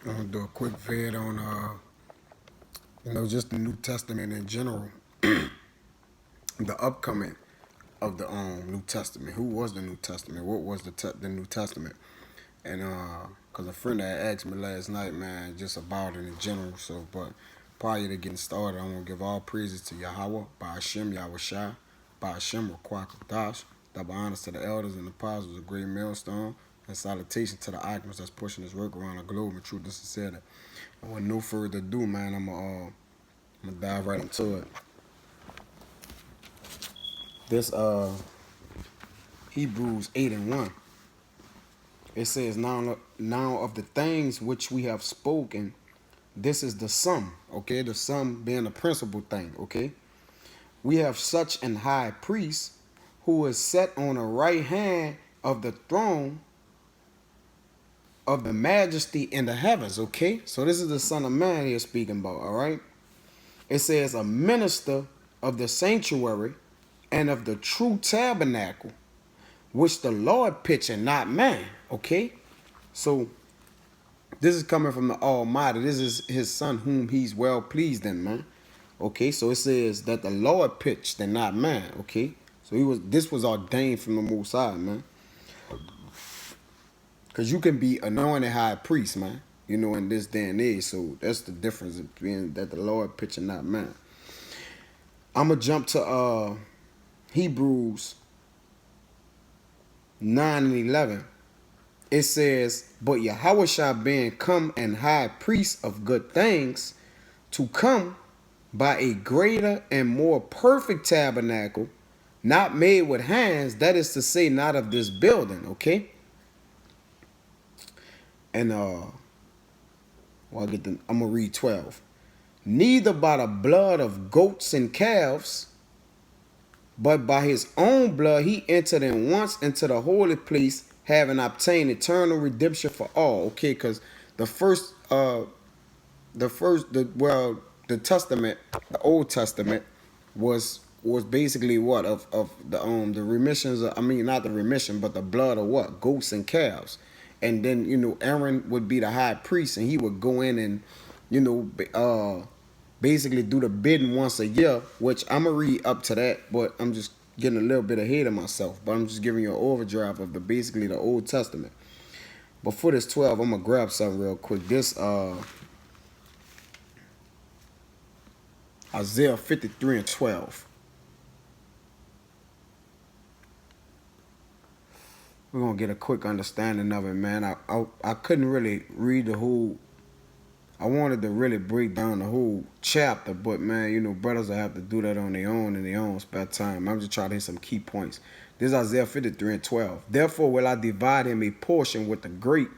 I'm gonna do a quick vid on just the New Testament in general, the upcoming of the New Testament. Who was the New Testament? What was the New Testament? And cause a friend that asked me last night, man, just about it in general. So, but prior to getting started, I want to give all praises to Yahweh, by Hashem, Yahweh Shai, by Hashem, Raquak Dash, double honors to the elders and the apostles of Great Millstone, and salutation to the icons that's pushing this work around the globe in truth and sincerity. And with no further ado, man, I'm gonna dive right into it. This Hebrews 8:1. It says, now of the things which we have spoken, this is the sum, okay? The sum being the principal thing, okay? We have such an high priest who is set on the right hand of the throne of the majesty in the heavens, okay? So this is the Son of Man here speaking about, all right? It says, a minister of the sanctuary and of the true tabernacle, which the Lord pitched and not man, okay? So this is coming from the Almighty. This is his son whom he's well pleased in, man. Okay, so it says that the Lord pitched and not man, okay? So this was ordained from the Most High, man. Because you can be anointed high priest, man, in this day and age. So that's the difference between that the Lord pitched and not man. I'm going to jump to Hebrews 9:11. It says, but Yahushua being come and high priest of good things, to come by a greater and more perfect tabernacle, not made with hands, that is to say, not of this building, okay? And I'm gonna read 12. Neither by the blood of goats and calves, but by his own blood he entered in once into the holy place, having obtained eternal redemption for all. Okay, because the Testament, the Old Testament, was basically what of the remissions. Not the remission, but the blood of what, goats and calves. And then Aaron would be the high priest, and he would go in and basically do the bidding once a year. Which I'm gonna read up to that, but I'm just getting a little bit ahead of myself. But I'm just giving you an overdrive of basically the Old Testament. But for this 12, I'm gonna grab something real quick. This Isaiah 53:12. We're gonna get a quick understanding of it, man. I couldn't really read the whole. I wanted to really break down the whole chapter, but man, brothers will have to do that on their own in their own spare time. I'm just trying to hit some key points. This is Isaiah 53:12. Therefore will I divide him a portion with the great,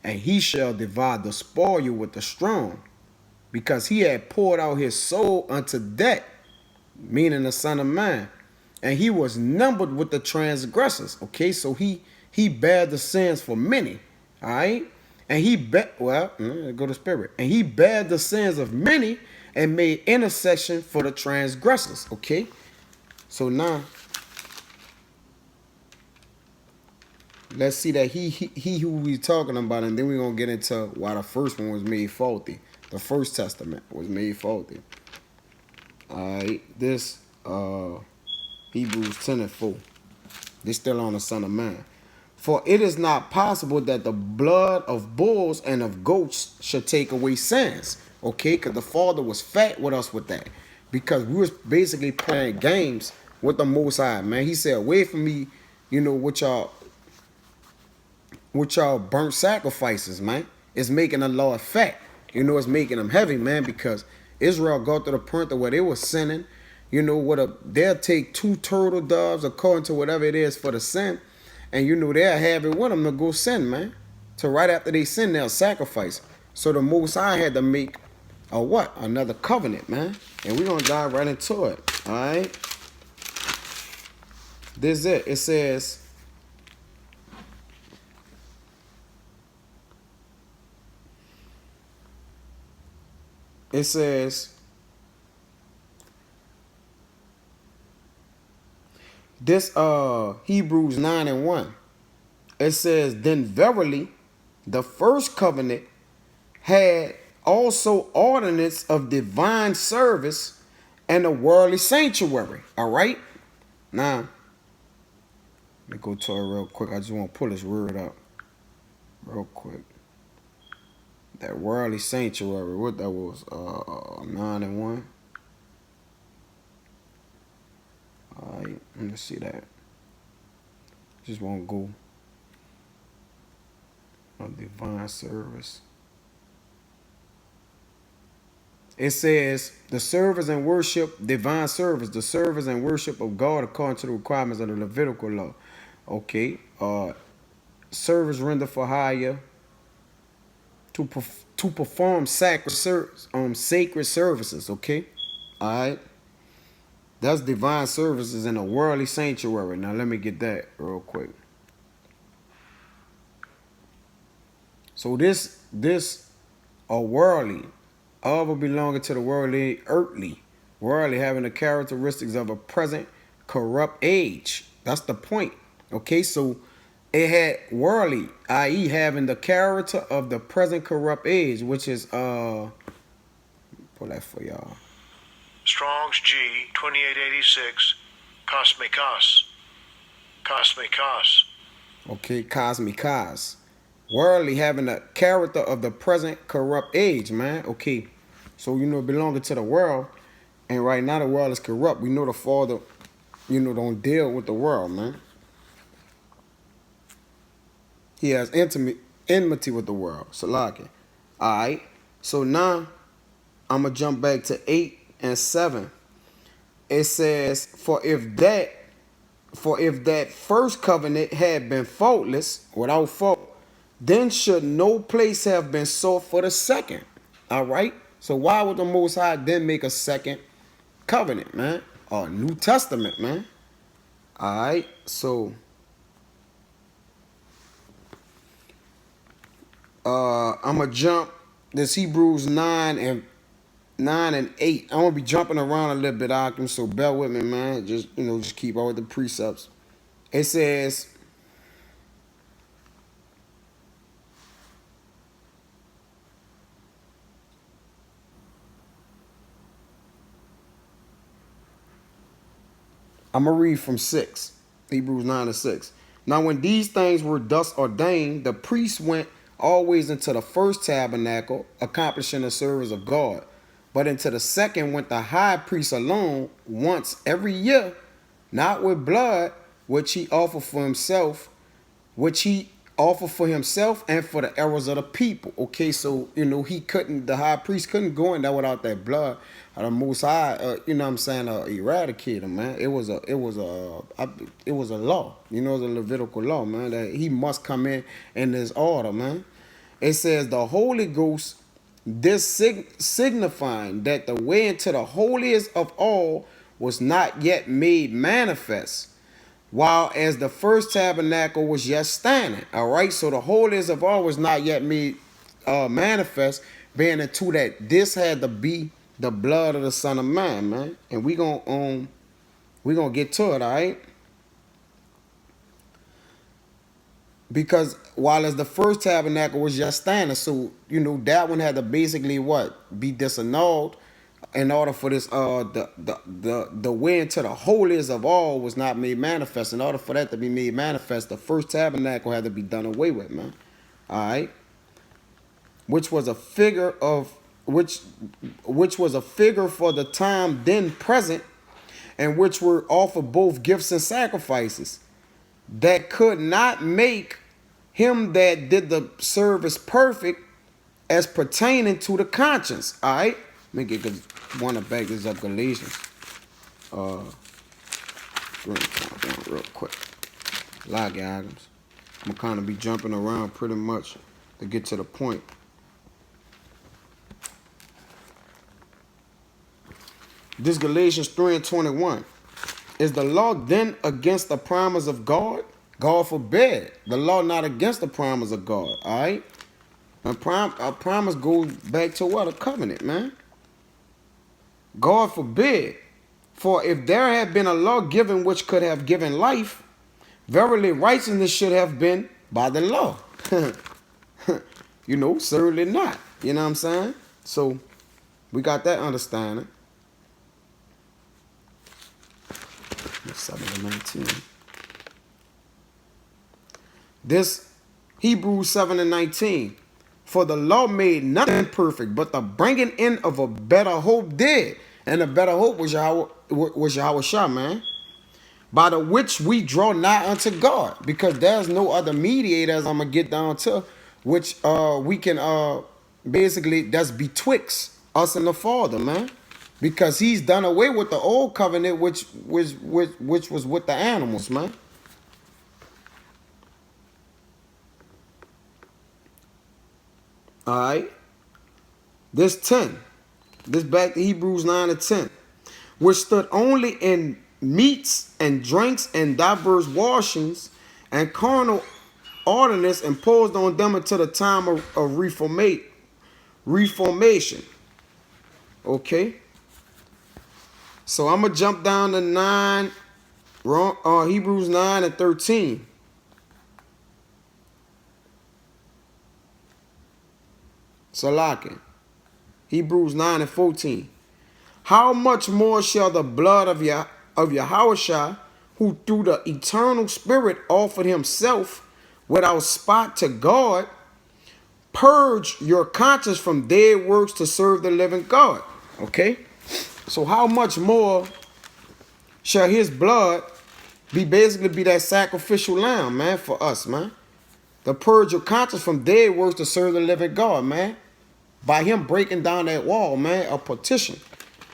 and he shall divide the spoil with the strong, because he had poured out his soul unto death, meaning the Son of Man, and he was numbered with the transgressors. Okay, so he bare the sins for many. All right, and go to spirit, and he bare the sins of many and made intercession for the transgressors. Okay, so now let's see that he who we talking about, and then we're gonna get into why the first one was made faulty. The first testament was made faulty. Alright, this Hebrews 10:4. This still on the Son of Man. For it is not possible that the blood of bulls and of goats should take away sins. Okay, because the Father was fat with us with that. Because we was basically playing games with the Most High, man. He said, away from me, with y'all burnt sacrifices, man. It's making the Lord fat. It's making them heavy, man, because Israel got to the point where they were sinning. They'll take 2 turtle doves according to whatever it is for the sin, and they'll have it with them to go sin, man. So right after they sin, they'll sacrifice. So the Most High had to make another covenant, man. And we're gonna dive right into it. All right. This is it. It says, this Hebrews 9:1. It says, then verily the first covenant had also ordinance of divine service and a worldly sanctuary. All right? Now, let me go to it real quick. I just want to pull this word up real quick. That worldly sanctuary, what that was, 9 and 1. All right, let me see that. Just want to go on divine service. It says the service and worship, divine service, the service and worship of God according to the requirements of the Levitical law. Okay. Service rendered for hire to perform sacred services. Okay. All right. That's divine services in a worldly sanctuary. Now let me get that real quick. So this worldly, all belonging to the worldly, earthly, worldly, having the characteristics of a present corrupt age. That's the point. Okay, so it had worldly, i.e., having the character of the present corrupt age, which is pull that for y'all. Strong's G 2886, Cosmikos. Okay, Cosmikos. Worldly, having the character of the present corrupt age, man. Okay, so belonging to the world, and right now the world is corrupt. We know the Father, don't deal with the world, man. He has enmity with the world. Salaki. All right. So now I'm gonna jump back to 8 and 7. It says, for if that first covenant had been faultless, without fault, then should no place have been sought for the second. All right. So why would the Most High then make a second covenant, man? Or New Testament, man? All right. So I'm gonna jump this Hebrews 9 and 8. I'm gonna be jumping around a little bit, Akim, so bear with me, man. Just keep all the precepts. It says, I'm gonna read from 6, Hebrews 9 and 6. Now when these things were thus ordained, the priest went always into the first tabernacle, accomplishing the service of God. But into the second went the high priest alone, once every year, not with blood, which he offered for himself and for the errors of the people. Okay, so the high priest couldn't go in there without that blood. The Most High, eradicate him, man. It was a law. It was a Levitical law, man, that he must come in this order, man. It says the Holy Ghost, this signifying that the way into the holiest of all was not yet made manifest, while as the first tabernacle was yet standing. All right, so the holiest of all was not yet made manifest, being into that this had to be the blood of the Son of Man, man. And we gonna get to it, all right? Because while as the first tabernacle was just standing, so that one had to basically be disannulled in order for this the way into the holiest of all was not made manifest. In order for that to be made manifest, the first tabernacle had to be done away with, man. All right, which was a figure for the time then present, and which were offered both gifts and sacrifices, that could not make him that did the service perfect as pertaining to the conscience. All right, let me want to back this up. Galatians, real quick. Log items. I'm gonna kind of be jumping around pretty much to get to the point. This Galatians 3 and 21. Is the law then against the promise of God? God forbid. The law not against the promise of God. All right. A promise goes back to what? A covenant, man. God forbid. For if there had been a law given which could have given life, verily righteousness should have been by the law. Certainly not. You know what I'm saying? So we got that understanding. 7 to 19. This Hebrews 7 and 19. For the law made nothing perfect, but the bringing in of a better hope did. And the better hope was Yahweh Shah, man. By the which we draw nigh unto God. Because there's no other mediator, as I'm going to get down to, which we can basically, that's betwixt us and the Father, man. Because he's done away with the old covenant, which was with the animals, man. All right. This 10. This back to Hebrews 9 and 10. Which stood only in meats and drinks and divers washings and carnal ordinance imposed on them until the time of reformation. Okay. So I'm going to jump down to Hebrews 9 and 13. Salakin. Hebrews 9 and 14. How much more shall the blood of Yahushua, who through the eternal spirit offered himself without spot to God, purge your conscience from dead works to serve the living God? Okay? So how much more shall his blood be that sacrificial lamb, man, for us, man? To purge your conscience from dead works to serve the living God, man. By him breaking down that wall, man, a petition,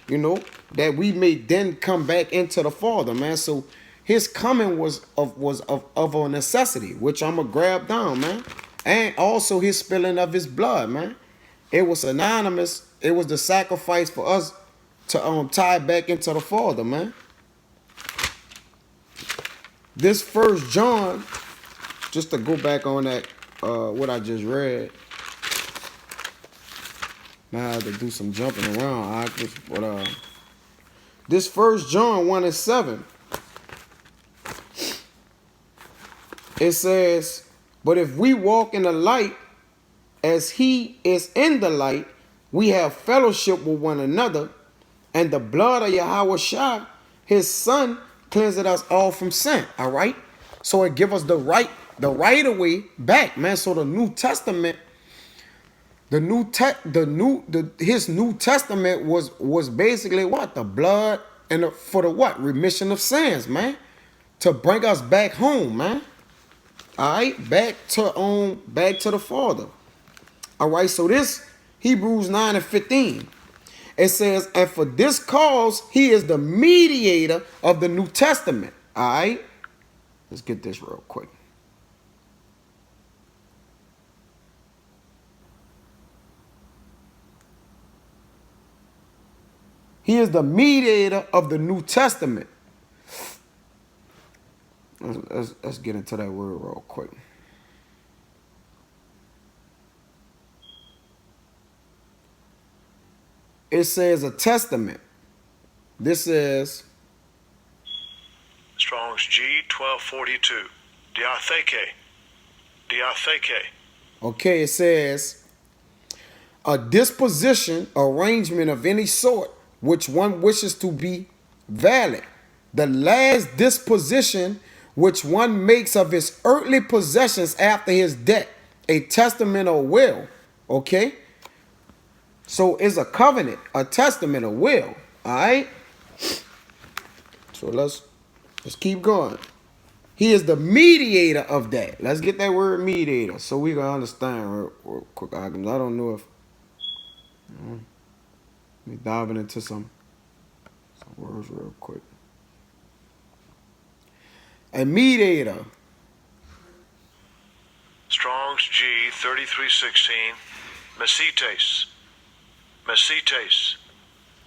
you know, that we may then come back into the Father, man. So his coming was of a necessity, which I'm going to grab down, man. And also his spilling of his blood, man. It was anonymous. It was the sacrifice for us to tie back into the Father, man. This 1 John, just to go back on that, what I just read. Now I have to do some jumping around. But this 1 John 1 and 7. It says, but if we walk in the light as he is in the light, we have fellowship with one another, and the blood of Yahweh Shah, his son, cleanses us all from sin. All right. So it gives us the right of way back, man. So the New Testament, his New Testament was basically what? The blood and for the what? Remission of sins, man. To bring us back home, man. All right, back to the Father. All right, so this Hebrews 9 and 15. It says, and for this cause he is the mediator of the New Testament. All right, let's get this real quick. He is the mediator of the New Testament. Let's get into that word real quick. It says a testament. This is Strong's G 1242. Diatheke. Okay, it says a disposition, arrangement of any sort which one wishes to be valid. The last disposition which one makes of his earthly possessions after his death, a testament or will. Okay? So it's a covenant, a testament, a will. All right? So let's keep going. He is the mediator of that. Let's get that word mediator so we can understand real quick. I don't know if... let me diving into some words real quick. A mediator. Strong's G 3316. Mesites.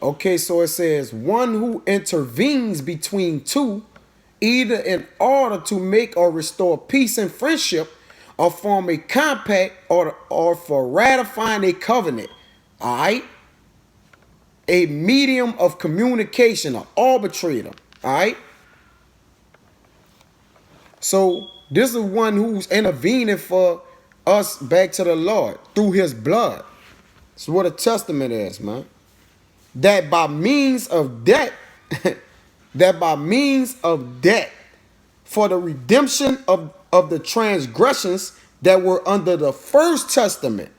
Okay, so it says one who intervenes between two, either in order to make or restore peace and friendship, or form a compact, or for ratifying a covenant. All right? A medium of communication, an arbitrator. All right? So this is one who's intervening for us back to the Lord through his blood. It's what a testament is, man. That by means of debt, that by means of debt, for the redemption of the transgressions that were under the first testament,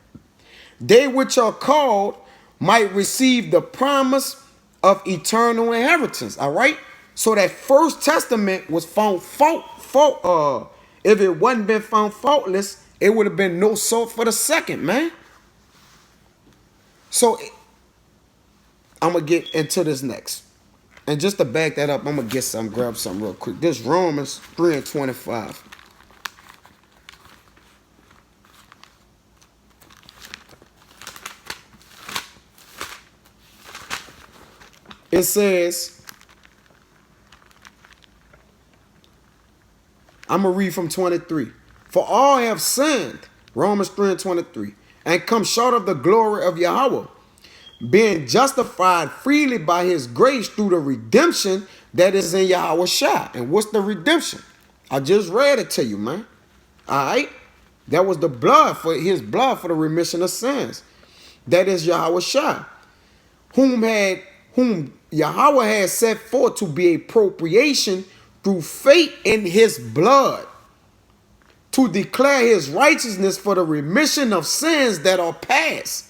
they which are called might receive the promise of eternal inheritance. All right. So that first testament was found if it wasn't been found faultless, it would have been no salt for the second, man. So I'm gonna get into this next. And just to back that up, I'm gonna grab something real quick. This Romans 3:25. It says, I'm gonna read from 23. For all have sinned, Romans 3:23, and come short of the glory of Yahweh, being justified freely by his grace through the redemption that is in Yahweh Shai. And what's the redemption? I just read it to you, man. All right? That was the blood for his blood for the remission of sins. That is Yahweh Shai, whom Yahweh had set forth to be a propitiation through faith in his blood, to declare his righteousness for the remission of sins that are past,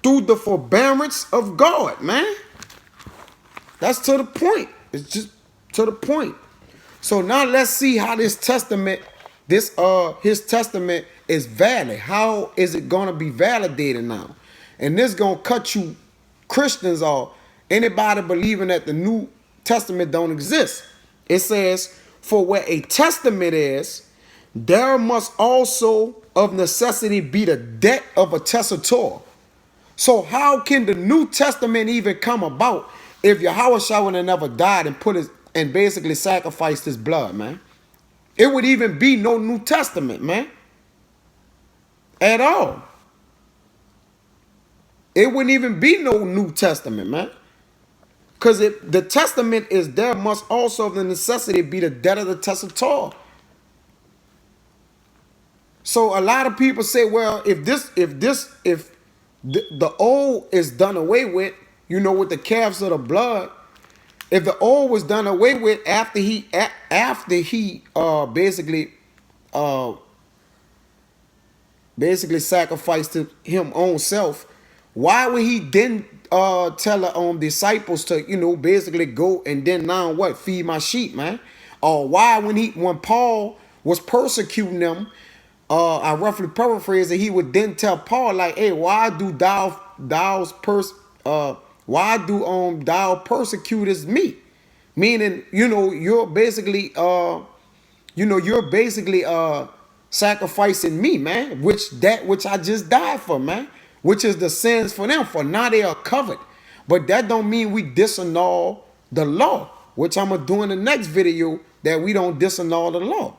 through the forbearance of God, man. That's to the point. It's just to the point. So now let's see how this testament, his testament is valid. How is it gonna be validated now? And this gonna cut you Christians off. Anybody believing that the New Testament don't exist. It says, for where a testament is, there must also of necessity be the debt of a testator. So how can the New Testament even come about if Yahweh Shai would have never died and basically sacrificed his blood, man? It would even be no New Testament, man. At all. It wouldn't even be no New Testament, man. Because the testament is there must also of the necessity be the debt of the testator. So a lot of people say, well, if the old is done away with, with the calves of the blood, if the old was done away with after he basically sacrificed him own self, why would he then tell the disciples to basically go and then now what, feed my sheep, man? Or why when Paul was persecuting them, I roughly paraphrase it, he would then tell Paul like, hey, why do thou persecutest me? Meaning, you're basically sacrificing me, man, which I just died for, man, which is the sins for them, for now they are covered. But that don't mean we disannul the law, which I'm gonna do in the next video, that we don't disannul the law,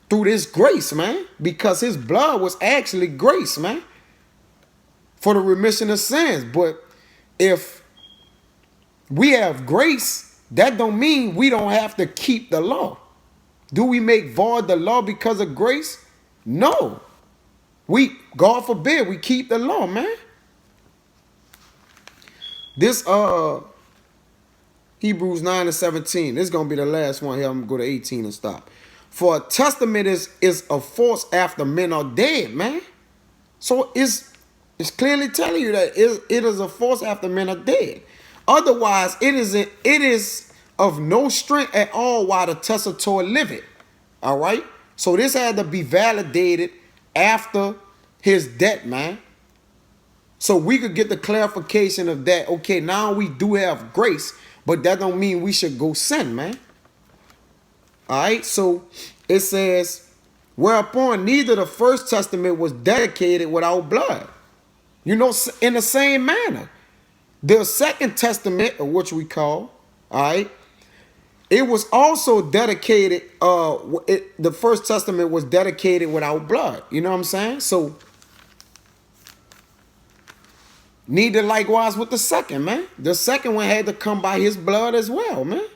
through this grace, man, because his blood was actually grace, man, for the remission of sins. But if we have grace, that don't mean we don't have to keep the law. Do we make void the law because of grace? No. God forbid, we keep the law, man. This Hebrews 9:17. This is gonna be the last one here. I'm gonna go to 18 and stop. For a testament is a force after men are dead, man. So it's clearly telling you that it is a force after men are dead. Otherwise, it is of no strength at all while the testator liveth. All right. So this had to be validated after his death, man. So we could get the clarification of that. Okay, now we do have grace, but that don't mean we should go sin, man. All right, so it says, whereupon neither the first testament was dedicated without blood. In the same manner, the second testament, or which we call, all right, it was also dedicated, the first testament was dedicated without blood. You know what I'm saying? So, neither likewise with the second, man. The second one had to come by his blood as well, man.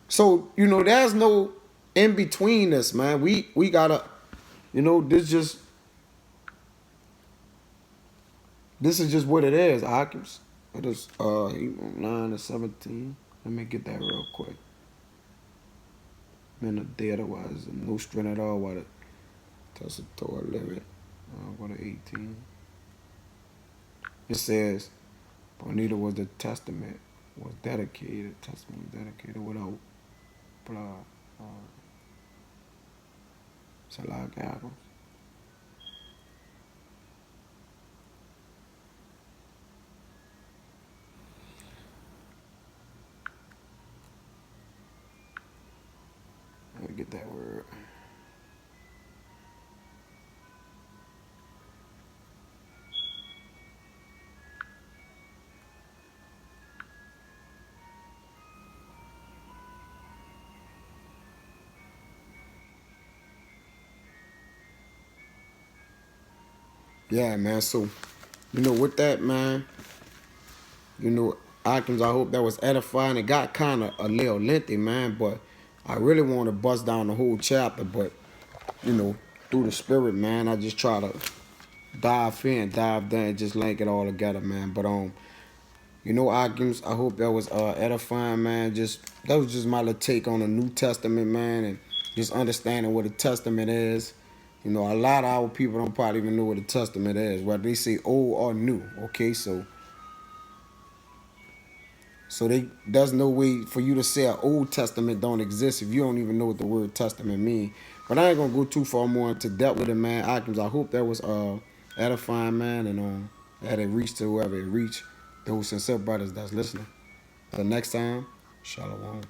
So, there's no in between this, man. We gotta, this just, this is just what it is, Occupants. It is 9 to 17. Let me get that real quick. Minute there, otherwise no strength at all. What it tells the Torah limit. Go to 18. It says, but neither was the testament was dedicated. Testament was dedicated without blood. It's a lot of albums. Let me get that word. Yeah, man. So, with that, man, Atkins, I hope that was edifying. It got kind of a little lengthy, man, but I really want to bust down the whole chapter, but, through the spirit, man, I just try to dive in, dive down, just link it all together, man. But, Atkins, I hope that was edifying, man. That was just my little take on the New Testament, man, and just understanding what a testament is. A lot of our people don't probably even know what a testament is, whether they say old or new. Okay, so there's no way for you to say an Old Testament don't exist if you don't even know what the word testament means. But I ain't gonna go too far more into depth with it, man. Atkins, I hope that was edifying, man, and that it reached to whoever it reached, those sincere brothers that's listening. Until next time, shalom.